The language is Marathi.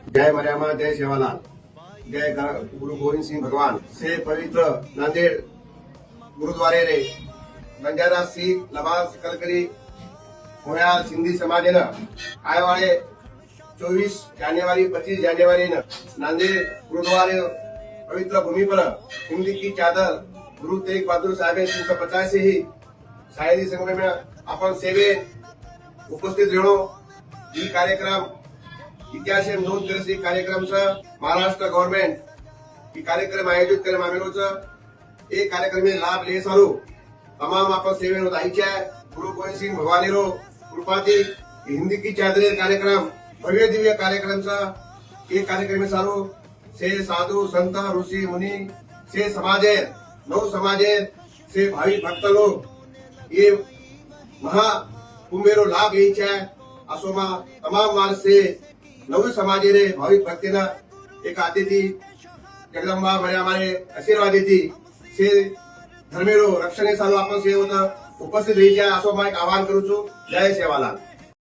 जय मर्यामा, जय सेवालाल, जय गुरु गोविंद सिंह भगवान से पवित्र नांदेड़ गुरुद्वारे रे बंजारा सीख लबास कलकरी मोयाल सिंधी समाज आए वाले 24 जान्युआरी 25 जान्युआरी नांदेड़ गुरुद्वारे पवित्र भूमि पर हिंदी की चादर गुरु तेग बहादुर साहेब 350 से ही शायरी संगम में अपन सेवे उपस्थित रहणो ही कार्यक्रम इतिहास नोंद करे कार्यक्रम महाराष्ट्र गवर्नमेंट ही कार्यक्रम आयोजित કરવામાં આવેલો છે। એ કાર્યક્રમે લાભ લે સારું તમામ આપણ સેવેનો દાઈच्या गुरु गोविंद सिंह भगवानीरो कृपाથી हिंदी की चादरे कार्यक्रम भव्य दिव्य कार्यक्रम ये कार्यक्रम में सारो से साधु संत ऋषि मुनि से समाजे नव समाजे से भाविक भक्त लोग ये महा कुंभेरो लाभ લે आसोमा तमाम मार्ग से नव समाजे रे भाविक भक्ति एक अतिथि जगदंबा हमारे आशीर्वाद से धर्मेरो रक्षणे सालो आपण सेवत उपस्थित रही आसोमा एक आवाहन करू છું। जय सेवालाल।